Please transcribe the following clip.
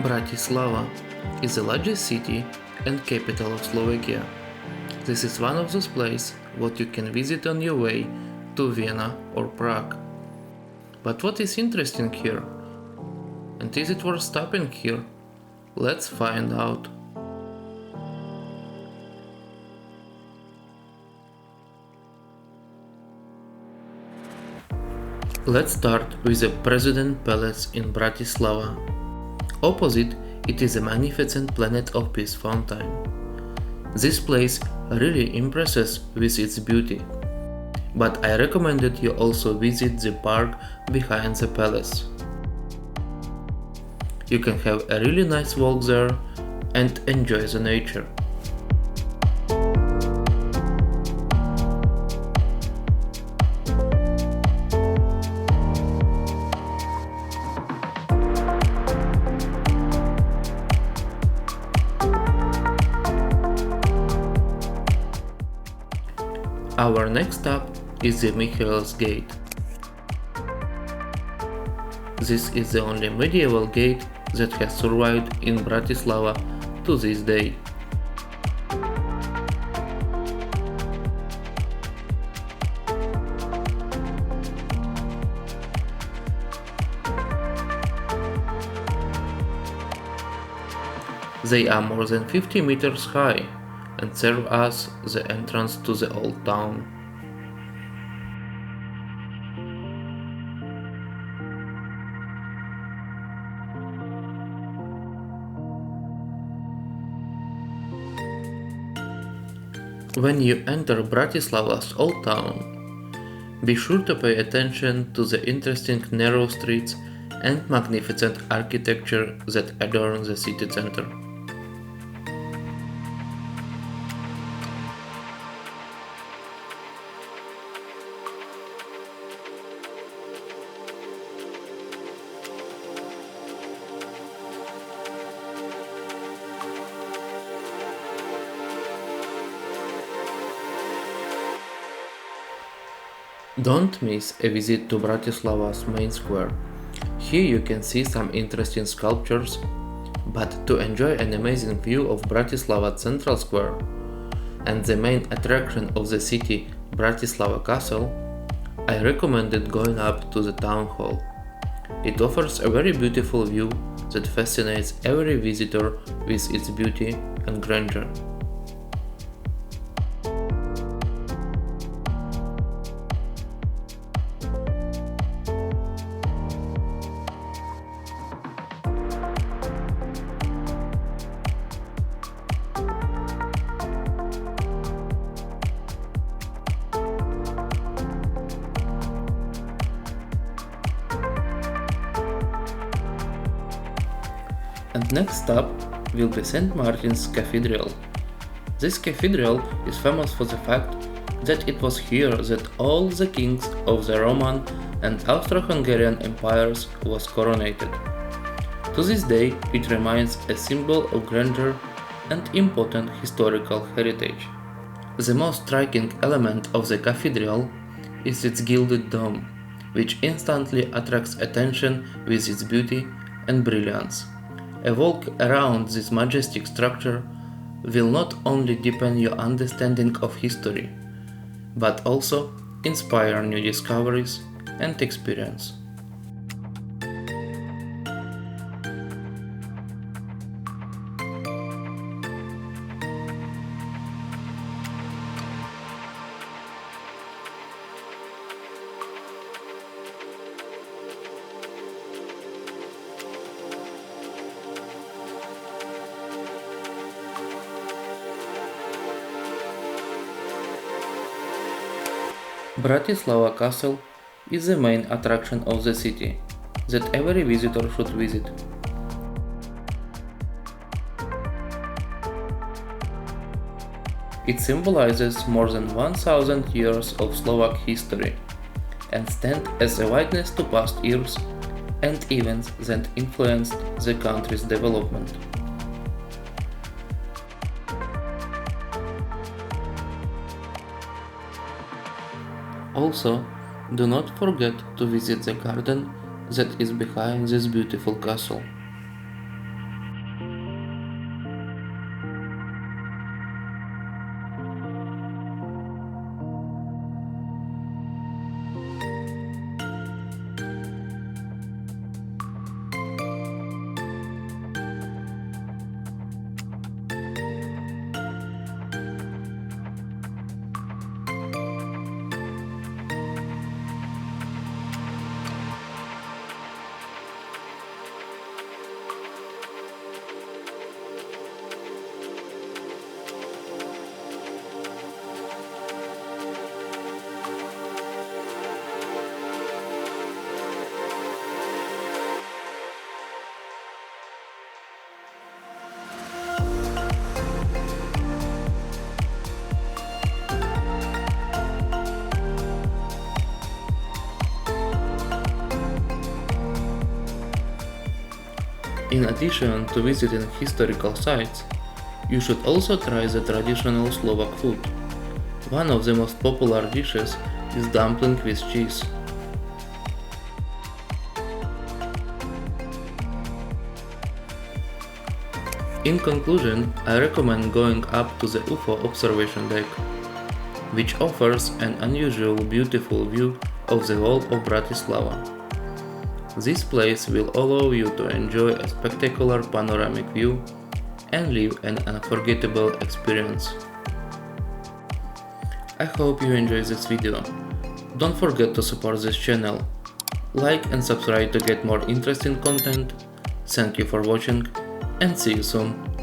Bratislava is the largest city and capital of Slovakia. This is one of those places what you can visit on your way to Vienna or Prague. But what is interesting here? And is it worth stopping here? Let's find out. Let's start with the President Palace in Bratislava. Opposite, it is a magnificent Planet of Peace fountain. This place really impresses with its beauty, but I recommended you also visit the park behind the palace. You can have a really nice walk there and enjoy the nature. Our next stop is the Michael's Gate. This is the only medieval gate that has survived in Bratislava to this day. They are more than 50 meters high and serve as the entrance to the old town. When you enter Bratislava's old town, be sure to pay attention to the interesting narrow streets and magnificent architecture that adorn the city center. Don't miss a visit to Bratislava's main square. Here you can see some interesting sculptures, but to enjoy an amazing view of Bratislava Central Square and the main attraction of the city, Bratislava Castle, I recommended going up to the town hall. It offers a very beautiful view that fascinates every visitor with its beauty and grandeur. And next stop will be St. Martin's Cathedral. This cathedral is famous for the fact that it was here that all the kings of the Roman and Austro-Hungarian empires was coronated. To this day, it remains a symbol of grandeur and important historical heritage. The most striking element of the cathedral is its gilded dome, which instantly attracts attention with its beauty and brilliance. A walk around this majestic structure will not only deepen your understanding of history, but also inspire new discoveries and experience. Bratislava Castle is the main attraction of the city that every visitor should visit. It symbolizes more than 1000 years of Slovak history and stands as a witness to past years and events that influenced the country's development. Also, do not forget to visit the garden that is behind this beautiful castle. In addition to visiting historical sites, you should also try the traditional Slovak food. One of the most popular dishes is dumpling with cheese. In conclusion, I recommend going up to the UFO observation deck, which offers an unusual beautiful view of the whole of Bratislava. This place will allow you to enjoy a spectacular panoramic view and live an unforgettable experience. I hope you enjoyed this video. Don't forget to support this channel. Like and subscribe to get more interesting content. Thank you for watching and see you soon.